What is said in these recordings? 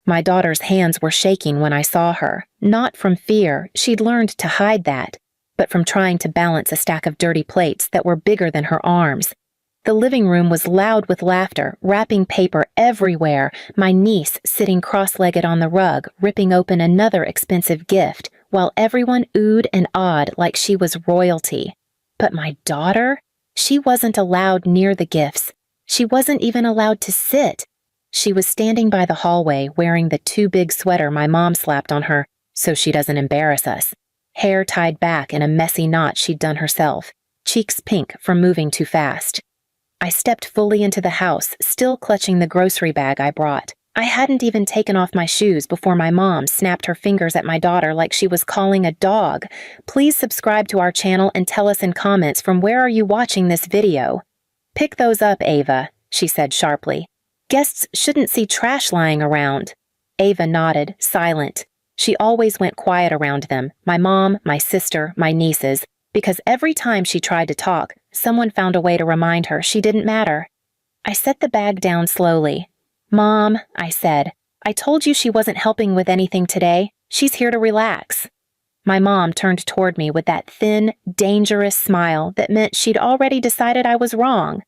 My daughter's hands were shaking when I saw her, not from fear, she'd learned to hide that, but from trying to balance a stack of dirty plates that were bigger than her arms. The living room was loud with laughter, wrapping paper everywhere, my niece sitting cross-legged on the rug, ripping open another expensive gift, while everyone oohed and awed like she was royalty. But my daughter? She wasn't allowed near the gifts. She wasn't even allowed to sit. She was standing by the hallway wearing the too big sweater my mom slapped on her so she doesn't embarrass us. Hair tied back in a messy knot she'd done herself, cheeks pink from moving too fast. I stepped fully into the house, still clutching the grocery bag I brought. I hadn't even taken off my shoes before my mom snapped her fingers at my daughter like she was calling a dog. Please subscribe to our channel and tell us in comments from where are you watching this video. Pick those up, Ava, she said sharply. Guests shouldn't see trash lying around. Ava nodded, silent. She always went quiet around them, my mom, my sister, my nieces, because every time she tried to talk, someone found a way to remind her she didn't matter. I set the bag down slowly. Mom, I said, I told you she wasn't helping with anything today. She's here to relax. My mom turned toward me with that thin, dangerous smile that meant she'd already decided I was wrong.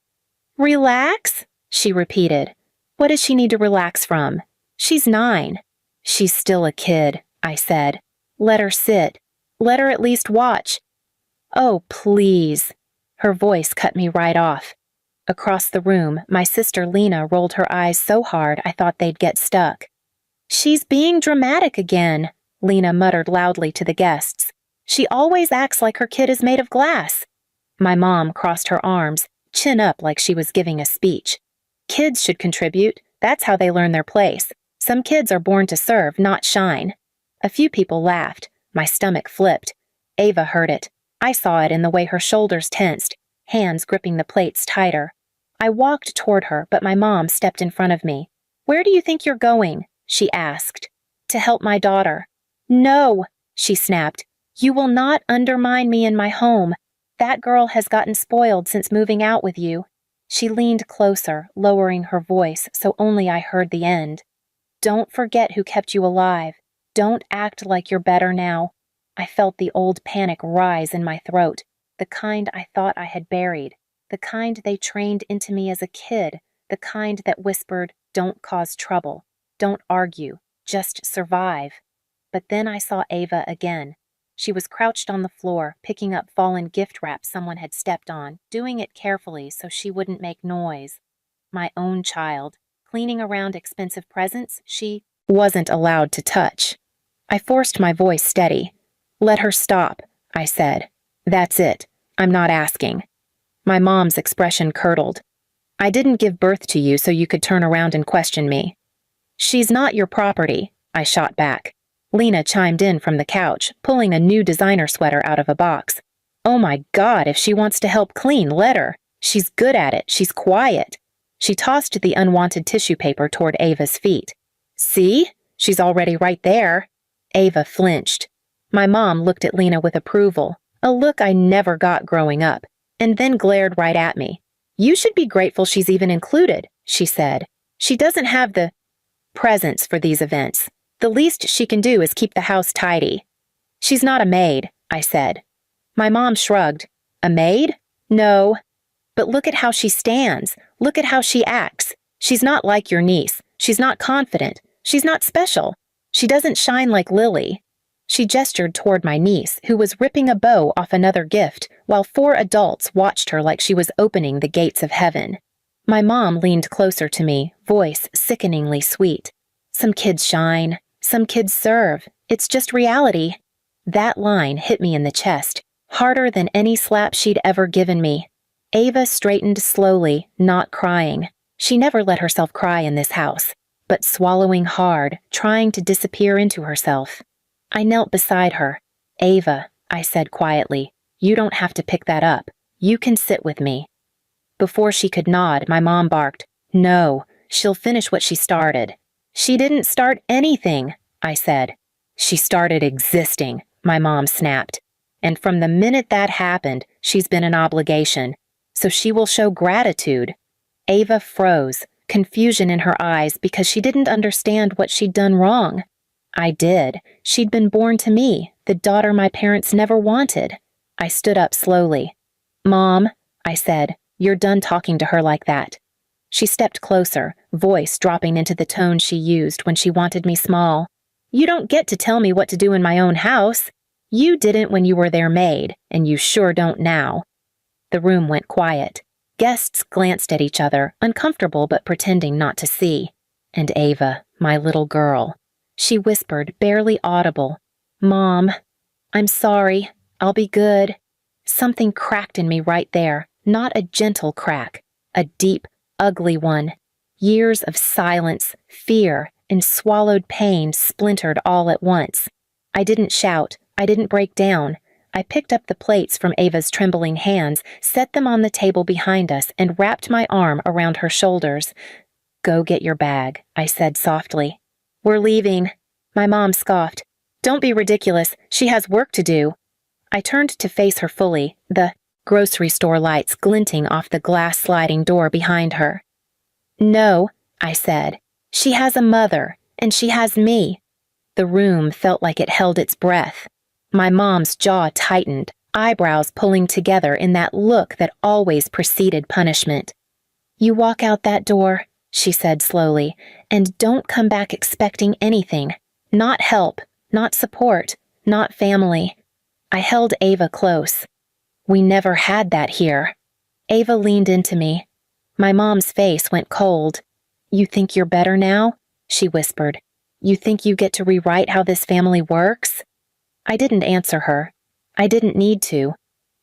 Relax? She repeated. What does she need to relax from? She's 9. She's still a kid, I said. Let her sit. Let her at least watch. Oh, please. Her voice cut me right off. Across the room, my sister Lena rolled her eyes so hard I thought they'd get stuck. She's being dramatic again, Lena muttered loudly to the guests. She always acts like her kid is made of glass. My mom crossed her arms, chin up like she was giving a speech. Kids should contribute. That's how they learn their place. Some kids are born to serve, not shine. A few people laughed. My stomach flipped. Ava heard it. I saw it in the way her shoulders tensed, hands gripping the plates tighter. I walked toward her, but my mom stepped in front of me. Where do you think you're going? She asked. To help my daughter. No, she snapped. You will not undermine me in my home. That girl has gotten spoiled since moving out with you. She leaned closer, lowering her voice so only I heard the end. Don't forget who kept you alive. Don't act like you're better now. I felt the old panic rise in my throat, the kind I thought I had buried, the kind they trained into me as a kid, the kind that whispered, don't cause trouble, don't argue, just survive. But then I saw Ava again. She was crouched on the floor, picking up fallen gift wrap someone had stepped on, doing it carefully so she wouldn't make noise. My own child, cleaning around expensive presents she wasn't allowed to touch. I forced my voice steady. Let her stop, I said. That's it. I'm not asking. My mom's expression curdled. I didn't give birth to you so you could turn around and question me. She's not your property, I shot back. Lena chimed in from the couch, pulling a new designer sweater out of a box. Oh my God, if she wants to help clean, let her. She's good at it. She's quiet. She tossed the unwanted tissue paper toward Ava's feet. See? She's already right there. Ava flinched. My mom looked at Lena with approval, a look I never got growing up, and then glared right at me. You should be grateful she's even included, she said. She doesn't have the presence for these events. The least she can do is keep the house tidy. She's not a maid, I said. My mom shrugged. A maid? No. But look at how she stands. Look at how she acts. She's not like your niece. She's not confident. She's not special. She doesn't shine like Lily. She gestured toward my niece, who was ripping a bow off another gift, while 4 adults watched her like she was opening the gates of heaven. My mom leaned closer to me, voice sickeningly sweet. Some kids shine. Some kids serve. It's just reality. That line hit me in the chest, harder than any slap she'd ever given me. Ava straightened slowly, not crying. She never let herself cry in this house, but swallowing hard, trying to disappear into herself. I knelt beside her. Ava, I said quietly, you don't have to pick that up. You can sit with me. Before she could nod, my mom barked, No, she'll finish what she started. She didn't start anything, I said. She started existing, my mom snapped. And from the minute that happened, she's been an obligation. So she will show gratitude. Ava froze, confusion in her eyes because she didn't understand what she'd done wrong. I did. She'd been born to me, the daughter my parents never wanted. I stood up slowly. "Mom," I said, "you're done talking to her like that." She stepped closer, voice dropping into the tone she used when she wanted me small. "You don't get to tell me what to do in my own house. You didn't when you were their maid, and you sure don't now." The room went quiet. Guests glanced at each other, uncomfortable but pretending not to see. And Ava, my little girl. She whispered, barely audible, "Mom, I'm sorry. I'll be good." Something cracked in me right there, not a gentle crack, a deep, ugly one. Years of silence, fear, and swallowed pain splintered all at once. I didn't shout. I didn't break down. I picked up the plates from Ava's trembling hands, set them on the table behind us, and wrapped my arm around her shoulders. "Go get your bag," I said softly. "We're leaving." My mom scoffed. "Don't be ridiculous. She has work to do." I turned to face her fully, the grocery store lights glinting off the glass sliding door behind her. "No," I said. "She has a mother, and she has me." The room felt like it held its breath. My mom's jaw tightened, eyebrows pulling together in that look that always preceded punishment. "You walk out that door," she said slowly, "and don't come back expecting anything. Not help, not support, not family." I held Ava close. "We never had that here." Ava leaned into me. My mom's face went cold. "You think you're better now?" she whispered. "You think you get to rewrite how this family works?" I didn't answer her. I didn't need to.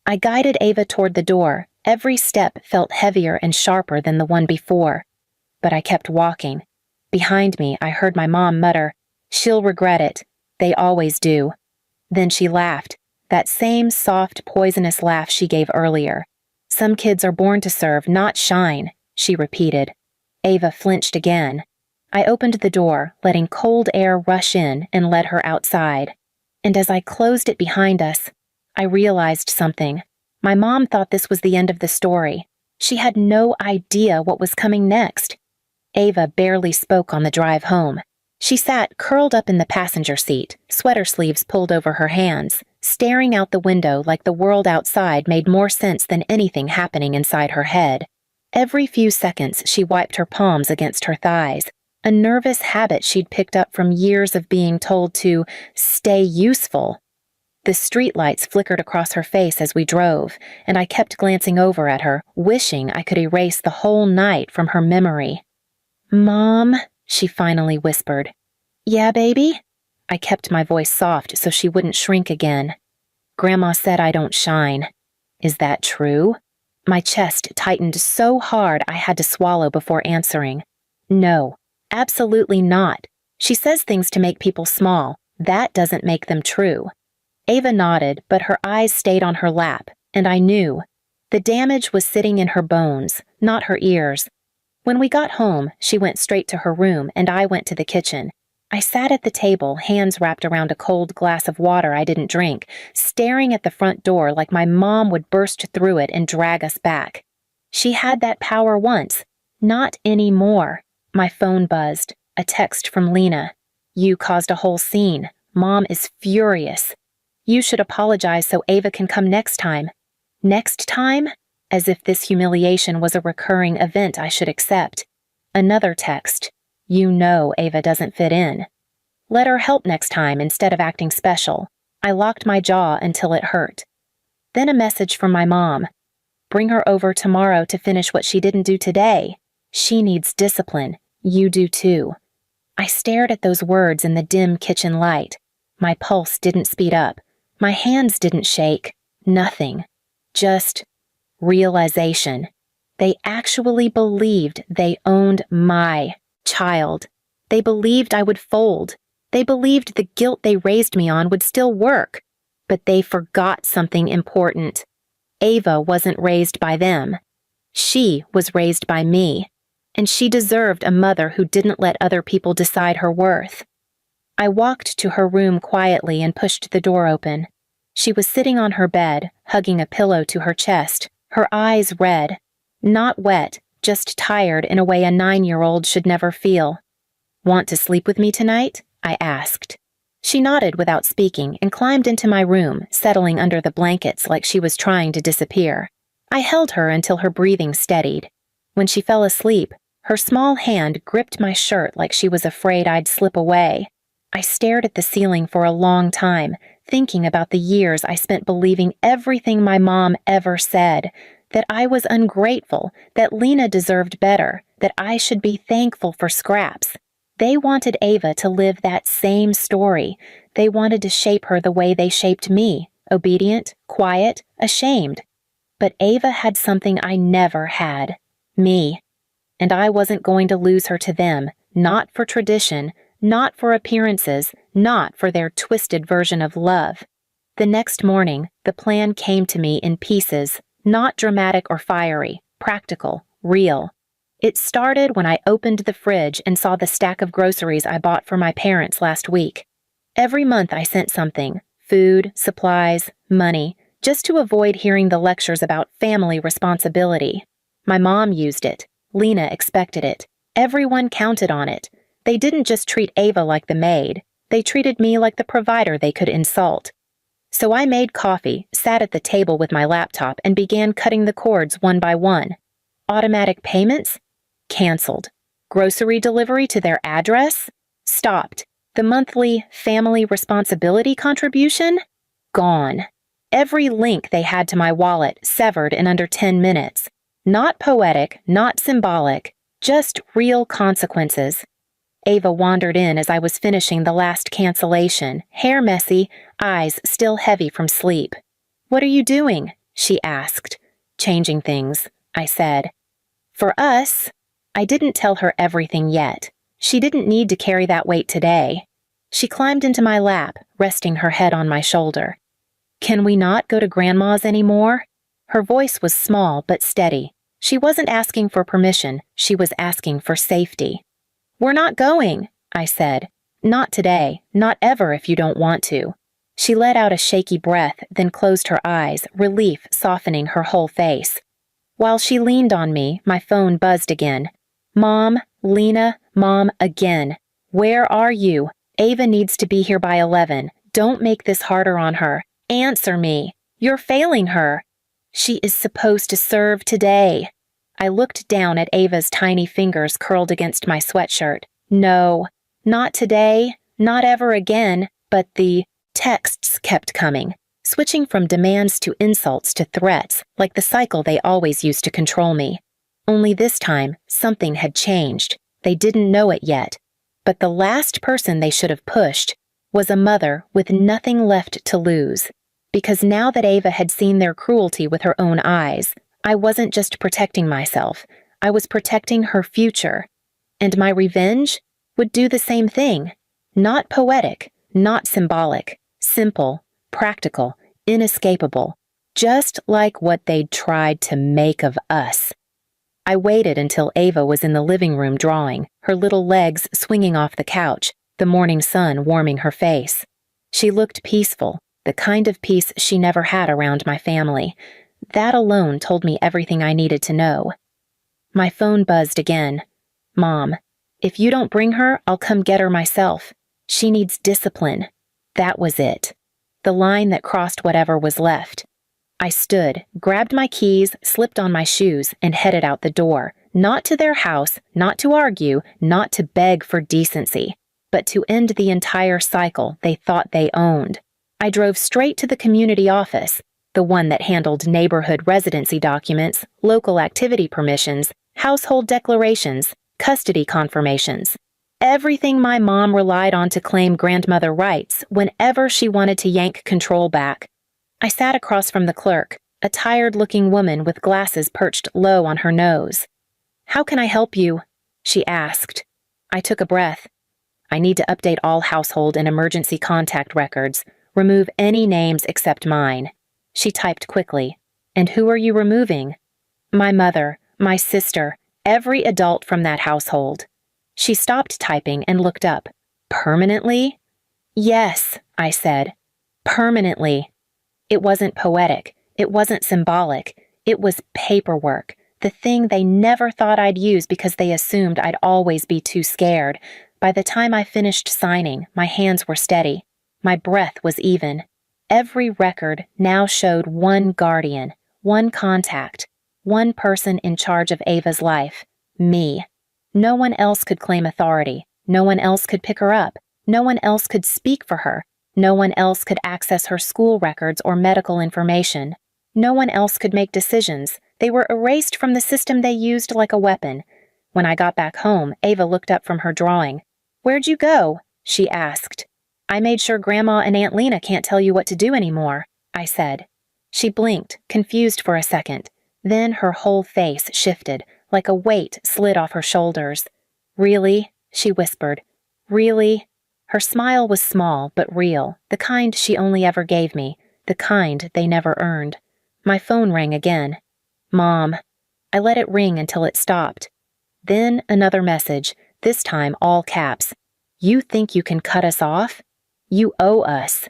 I guided Ava toward the door. Every step felt heavier and sharper than the one before. But I kept walking. Behind me, I heard my mom mutter, "She'll regret it. They always do." Then she laughed, that same soft, poisonous laugh she gave earlier. "Some kids are born to serve, not shine," she repeated. Ava flinched again. I opened the door, letting cold air rush in, and led her outside. And as I closed it behind us, I realized something. My mom thought this was the end of the story. She had no idea what was coming next. Ava barely spoke on the drive home. She sat curled up in the passenger seat, sweater sleeves pulled over her hands, staring out the window like the world outside made more sense than anything happening inside her head. Every few seconds, she wiped her palms against her thighs, a nervous habit she'd picked up from years of being told to stay useful. The streetlights flickered across her face as we drove, and I kept glancing over at her, wishing I could erase the whole night from her memory. "Mom," she finally whispered. "Yeah, baby?" I kept my voice soft so she wouldn't shrink again. "Grandma said I don't shine. Is that true?" My chest tightened so hard I had to swallow before answering. "No, absolutely not. She says things to make people small. That doesn't make them true." Ava nodded, but her eyes stayed on her lap, and I knew. The damage was sitting in her bones, not her ears. When we got home, she went straight to her room, and I went to the kitchen. I sat at the table, hands wrapped around a cold glass of water I didn't drink, staring at the front door like my mom would burst through it and drag us back. She had that power once, not anymore. My phone buzzed. A text from Lena. "You caused a whole scene. Mom is furious. You should apologize so Ava can come next time." Next time? As if this humiliation was a recurring event I should accept. Another text. "You know Ava doesn't fit in. Let her help next time instead of acting special." I locked my jaw until it hurt. Then a message from my mom. "Bring her over tomorrow to finish what she didn't do today. She needs discipline. You do too." I stared at those words in the dim kitchen light. My pulse didn't speed up. My hands didn't shake. Nothing. Just realization. They actually believed they owned my child. They believed I would fold. They believed the guilt they raised me on would still work. But they forgot something important. Ava wasn't raised by them. She was raised by me. And she deserved a mother who didn't let other people decide her worth. I walked to her room quietly and pushed the door open. She was sitting on her bed, hugging a pillow to her chest, her eyes red. Not wet, just tired in a way a 9-year-old should never feel. "Want to sleep with me tonight?" I asked. She nodded without speaking and climbed into my room, settling under the blankets like she was trying to disappear. I held her until her breathing steadied. When she fell asleep, her small hand gripped my shirt like she was afraid I'd slip away. I stared at the ceiling for a long time, thinking about the years I spent believing everything my mom ever said, that I was ungrateful, that Lena deserved better, that I should be thankful for scraps. They wanted Ava to live that same story. They wanted to shape her the way they shaped me, obedient, quiet, ashamed. But Ava had something I never had, me. And I wasn't going to lose her to them, not for tradition, not for appearances, not for their twisted version of love. The next morning, the plan came to me in pieces, not dramatic or fiery, practical, real. It started when I opened the fridge and saw the stack of groceries I bought for my parents last week. Every month I sent something, food, supplies, money, just to avoid hearing the lectures about family responsibility. My mom used it. Lena expected it. Everyone counted on it. They didn't just treat Ava like the maid. They treated me like the provider they could insult. So I made coffee, sat at the table with my laptop, and began cutting the cords one by one. Automatic payments? Canceled. Grocery delivery to their address? Stopped. The monthly family responsibility contribution? Gone. Every link they had to my wallet severed in under 10 minutes. Not poetic, not symbolic, just real consequences. Ava wandered in as I was finishing the last cancellation, hair messy, eyes still heavy from sleep. "What are you doing?" she asked. "Changing things," I said. "For us." I didn't tell her everything yet. She didn't need to carry that weight today. She climbed into my lap, resting her head on my shoulder. "Can we not go to Grandma's anymore?" Her voice was small but steady. She wasn't asking for permission, she was asking for safety. "We're not going," I said. "Not today, not ever if you don't want to." She let out a shaky breath, then closed her eyes, relief softening her whole face. While she leaned on me, my phone buzzed again. "Mom, Lena, Mom, again. Where are you? Ava needs to be here by 11. Don't make this harder on her. Answer me. You're failing her. She is supposed to serve today." I looked down at Ava's tiny fingers curled against my sweatshirt. No, not today, not ever again, but the texts kept coming, switching from demands to insults to threats, like the cycle they always used to control me. Only this time, something had changed. They didn't know it yet. But the last person they should have pushed was a mother with nothing left to lose. Because now that Ava had seen their cruelty with her own eyes, I wasn't just protecting myself, I was protecting her future. And my revenge would do the same thing. Not poetic, not symbolic, simple, practical, inescapable, just like what they'd tried to make of us. I waited until Ava was in the living room drawing, her little legs swinging off the couch, the morning sun warming her face. She looked peaceful, the kind of peace she never had around my family. That alone told me everything I needed to know. My phone buzzed again. "Mom, if you don't bring her, I'll come get her myself. She needs discipline." That was it. The line that crossed whatever was left. I stood, grabbed my keys, slipped on my shoes, and headed out the door. Not to their house, not to argue, not to beg for decency, but to end the entire cycle they thought they owned. I drove straight to the community office, the one that handled neighborhood residency documents, local activity permissions, household declarations, custody confirmations. Everything my mom relied on to claim grandmother rights whenever she wanted to yank control back. I sat across from the clerk, a tired-looking woman with glasses perched low on her nose. "How can I help you?" she asked. I took a breath. "I need to update all household and emergency contact records. Remove any names except mine." She typed quickly. "And who are you removing?" "My mother, my sister, every adult from that household." She stopped typing and looked up. "Permanently?" "Yes," I said. "Permanently." It wasn't poetic. It wasn't symbolic. It was paperwork. the thing they never thought I'd use because they assumed I'd always be too scared. By the time I finished signing, my hands were steady. My breath was even. Every record now showed one guardian, one contact, one person in charge of Ava's life, me. No one else could claim authority. No one else could pick her up. No one else could speak for her. No one else could access her school records or medical information. No one else could make decisions. They were erased from the system they used like a weapon. When I got back home, Ava looked up from her drawing. "Where'd you go?" she asked. "I made sure Grandma and Aunt Lena can't tell you what to do anymore," I said. She blinked, confused for a second. Then her whole face shifted, like a weight slid off her shoulders. "Really?" she whispered. "Really?" Her smile was small but real, the kind she only ever gave me, the kind they never earned. My phone rang again. "Mom." I let it ring until it stopped. Then another message, this time all caps. "You think you can cut us off? You owe us.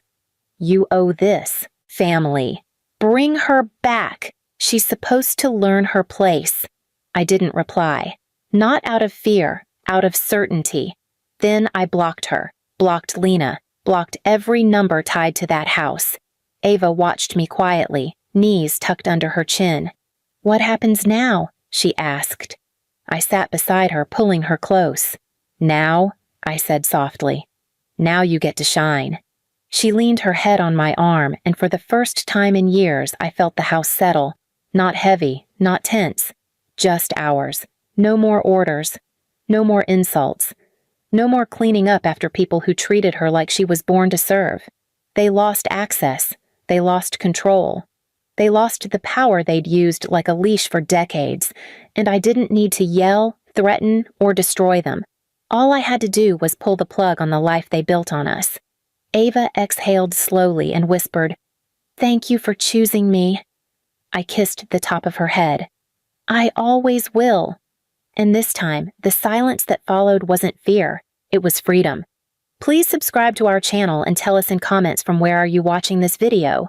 You owe this family. Bring her back. She's supposed to learn her place." I didn't reply. Not out of fear, out of certainty. Then I blocked her, blocked Lena, blocked every number tied to that house. Ava watched me quietly, knees tucked under her chin. "What happens now?" she asked. I sat beside her, pulling her close. "Now," I said softly, "now you get to shine." She leaned her head on my arm, and for the first time in years I felt the house settle. Not heavy, not tense. Just ours. No more orders. No more insults. No more cleaning up after people who treated her like she was born to serve. They lost access. They lost control. They lost the power they'd used like a leash for decades, and I didn't need to yell, threaten, or destroy them. All I had to do was pull the plug on the life they built on us. Ava exhaled slowly and whispered, "Thank you for choosing me." I kissed the top of her head. "I always will." And this time, the silence that followed wasn't fear, it was freedom. Please subscribe to our channel and tell us in comments from where are you watching this video.